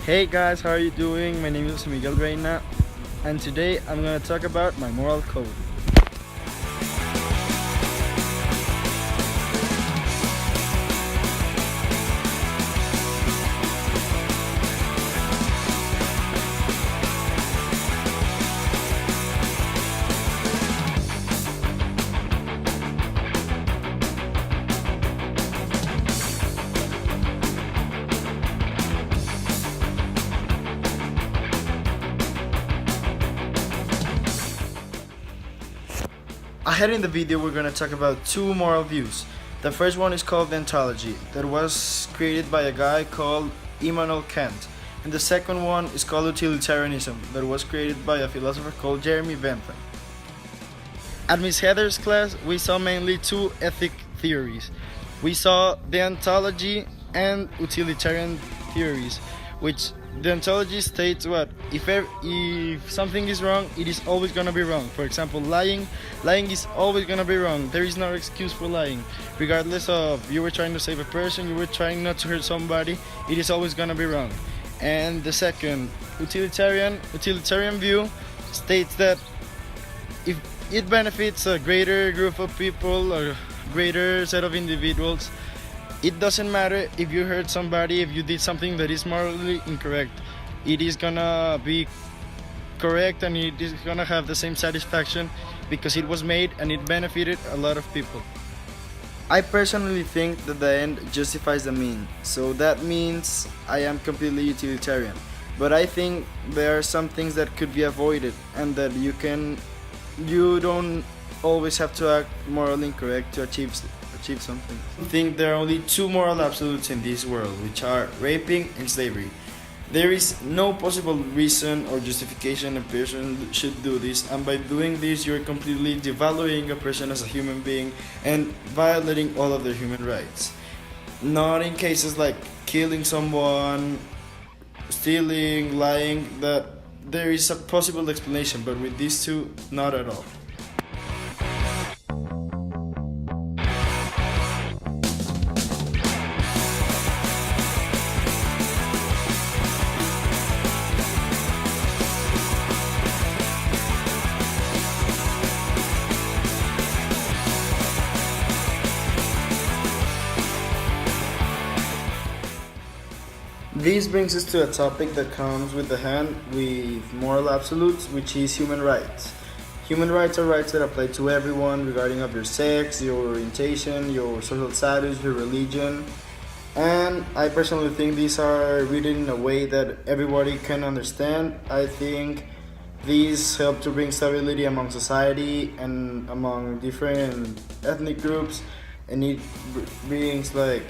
Hey guys, how are you doing? My name is Miguel Reina, and today I'm gonna talk about my moral code. Ahead in the video, we're gonna talk about two moral views. The first one is called Deontology, that was created by a guy called Immanuel Kant. And the second one is called Utilitarianism, that was created by a philosopher called Jeremy Bentham. At Miss Heather's class, we saw mainly two ethic theories. We saw deontology and utilitarian theories, which deontology states what if something is wrong, it is always gonna be wrong. For example, lying is always gonna be wrong. There is no excuse for lying, regardless of you were trying to save a person, you were trying not to hurt somebody. It is always gonna be wrong. And the second utilitarian view states that if it benefits a greater group of people or greater set of individuals, it doesn't matter if you hurt somebody, if you did something that is morally incorrect. It is gonna be correct and it is gonna have the same satisfaction because it was made and it benefited a lot of people. I personally think that the end justifies the mean, so that means I am completely utilitarian. But I think there are some things that could be avoided and that you don't always have to act morally incorrect to achieve something. I think there are only two moral absolutes in this world, which are raping and slavery. There is no possible reason or justification a person should do this, and by doing this you're completely devaluing a person as a human being and violating all of their human rights. Not in cases like killing someone, stealing, lying, that there is a possible explanation, but with these two, not at all. This brings us to a topic that comes with the hand with moral absolutes, which is human rights. Human rights are rights that apply to everyone regarding of your sex, your orientation, your social status, your religion. And I personally think these are written in a way that everybody can understand. I think these help to bring stability among society and among different ethnic groups, and it brings like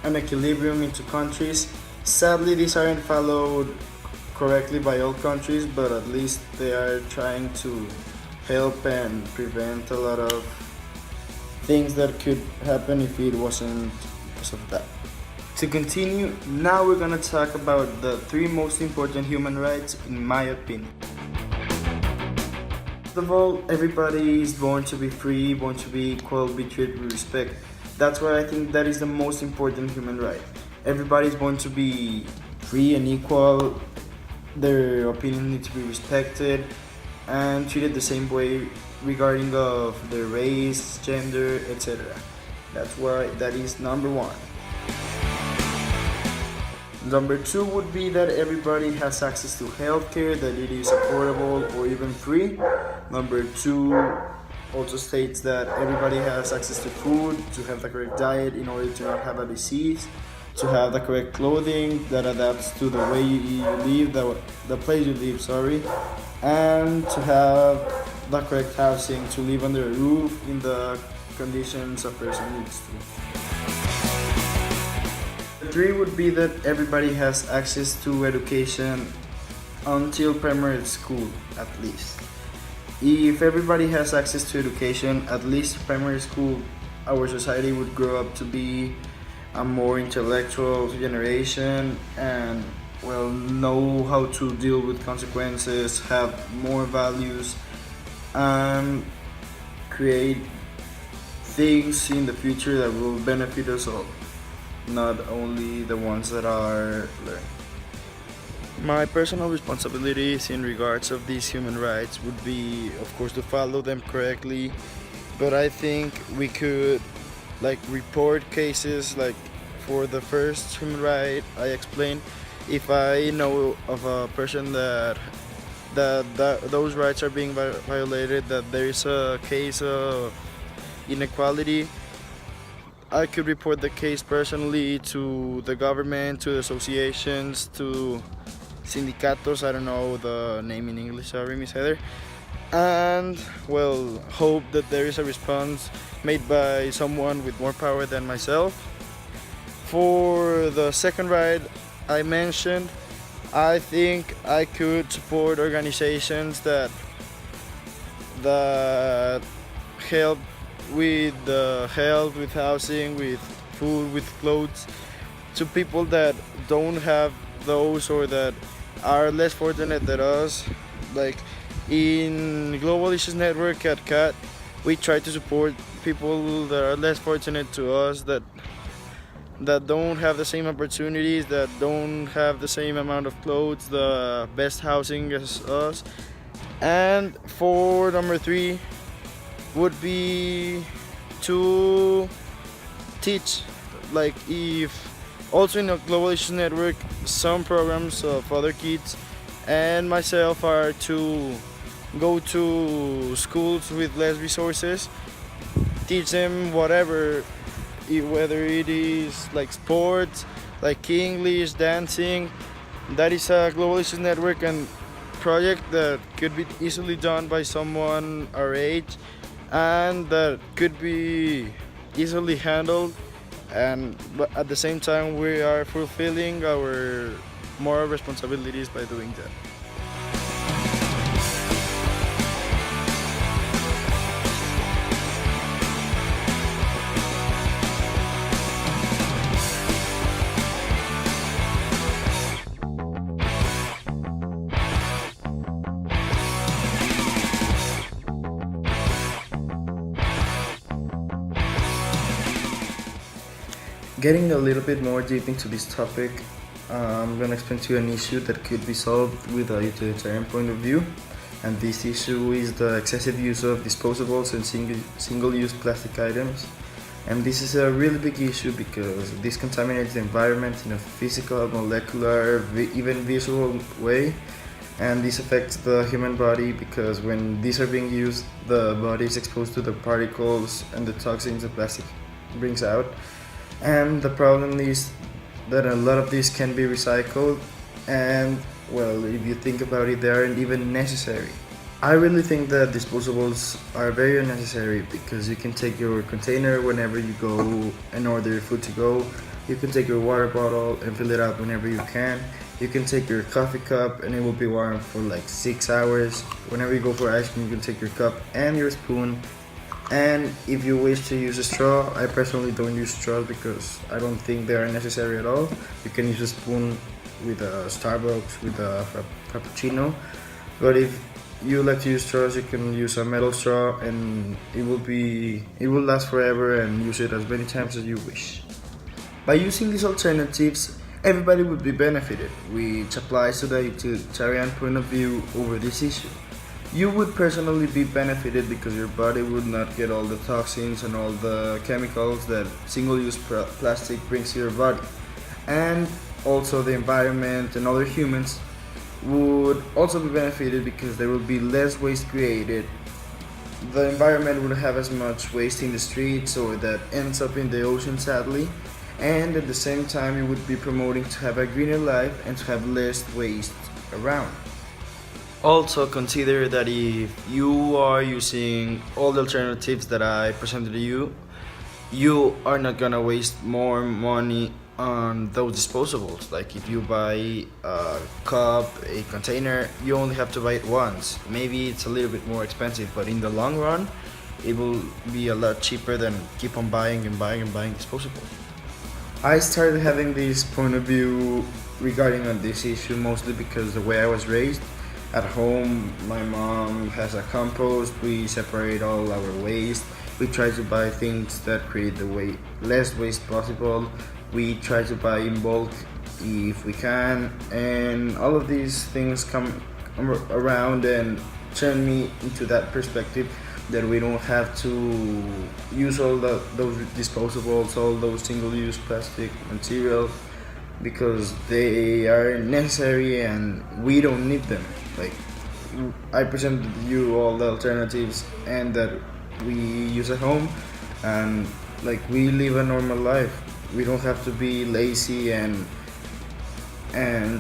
an equilibrium into countries. Sadly, these aren't followed correctly by all countries, but at least they are trying to help and prevent a lot of things that could happen if it wasn't because of that. To continue, now we're gonna talk about the three most important human rights in my opinion. First of all, everybody is born to be free, born to be equal, be treated with respect. That's why I think that is the most important human right. Everybody is born to be free and equal. Their opinion needs to be respected and treated the same way regarding of their race, gender, etc. That's why that is number one. Number two would be that everybody has access to healthcare, that it is affordable or even free. Number two also states that everybody has access to food, to have the correct diet in order to not have a disease, to have the correct clothing that adapts to the way you live, the place you live, and to have the correct housing, to live under a roof in the conditions a person needs to. Three would be that everybody has access to education until primary school, at least. If everybody has access to education, at least primary school, our society would grow up to be a more intellectual generation and know how to deal with consequences, have more values, and create things in the future that will benefit us all, not only the ones that are learned. My personal responsibilities in regards of these human rights would be, of course, to follow them correctly. But I think we could report cases like for the first human right I explained. If I know of a person that those rights are being violated, that there is a case of inequality, I could report the case personally to the government, to the associations, to sindicatos. I don't know the name in English. Sorry, Miss Heather. And well, hope that there is a response made by someone with more power than myself. For the second right I mentioned, I think I could support organizations that help with the health, with housing, with food, with clothes to people that don't have those or that are less fortunate than us. Like in Global Issues Network at CAT, we try to support people that are less fortunate to us, that don't have the same opportunities, that don't have the same amount of clothes, the best housing as us. And for number three would be to teach, like if also in a Global Issues Network, some programs of other kids and myself are to go to schools with less resources, teach them whatever, whether it is like sports, like English, dancing. That is a Global Issues Network and project that could be easily done by someone our age and that could be easily handled, and but at the same time we are fulfilling our moral responsibilities by doing that. Getting a little bit more deep into this topic, I'm going to explain to you an issue that could be solved with a utilitarian point of view. And this issue is the excessive use of disposables and single-use plastic items. And this is a really big issue because this contaminates the environment in a physical, molecular, even visual way. And this affects the human body because when these are being used, the body is exposed to the particles and the toxins the plastic brings out. And the problem is that a lot of these can be recycled, and well, if you think about it, they aren't even necessary. I really think that disposables are very unnecessary because you can take your container whenever you go and order your food to go. You can take your water bottle and fill it up whenever you can. You can take your coffee cup and it will be warm for like 6 hours. Whenever you go for ice cream, you can take your cup and your spoon. And if you wish to use a straw, I personally don't use straws because I don't think they are necessary at all. You can use a spoon with a Starbucks, with a frappuccino. But if you like to use straws, you can use a metal straw and it will last forever and use it as many times as you wish. By using these alternatives, everybody would be benefited, which applies to the utilitarian point of view over this issue. You would personally be benefited because your body would not get all the toxins and all the chemicals that single-use plastic brings to your body. And also the environment and other humans would also be benefited because there will be less waste created. The environment wouldn't have as much waste in the streets or that ends up in the ocean, sadly. And at the same time, you would be promoting to have a greener life and to have less waste around. Also consider that if you are using all the alternatives that I presented to you, you are not gonna waste more money on those disposables. Like if you buy a cup, a container, you only have to buy it once. Maybe it's a little bit more expensive, but in the long run, it will be a lot cheaper than keep on buying and buying and buying disposables. I started having this point of view regarding on this issue mostly because the way I was raised. At home, my mom has a compost. We separate all our waste. We try to buy things that create the less waste possible. We try to buy in bulk if we can, and all of these things come around and turn me into that perspective that we don't have to use those disposables, all those single-use plastic materials, because they are necessary and we don't need them. Like, I presented you all the alternatives and that we use at home, and like, we live a normal life. We don't have to be lazy and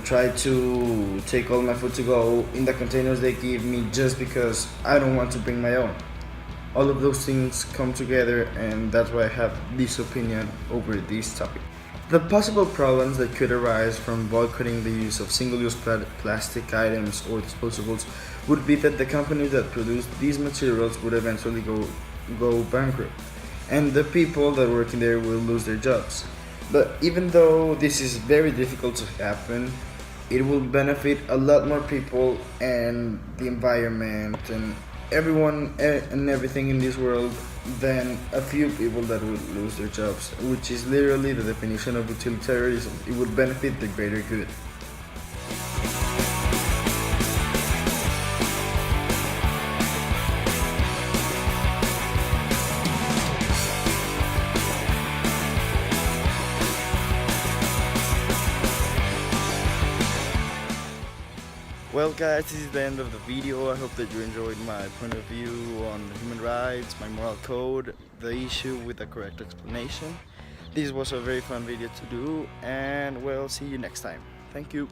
try to take all my food to go in the containers they give me just because I don't want to bring my own. All of those things come together, and that's why I have this opinion over this topic. The possible problems that could arise from boycotting the use of single-use plastic items or disposables would be that the companies that produce these materials would eventually go bankrupt, and the people that work in there will lose their jobs. But even though this is very difficult to happen, it will benefit a lot more people and the environment and everyone and everything in this world than a few people that would lose their jobs, which is literally the definition of utilitarianism. It would benefit the greater good. Well guys, this is the end of the video. I hope that you enjoyed my point of view on human rights, my moral code, the issue with the correct explanation. This was a very fun video to do, and we'll see you next time. Thank you.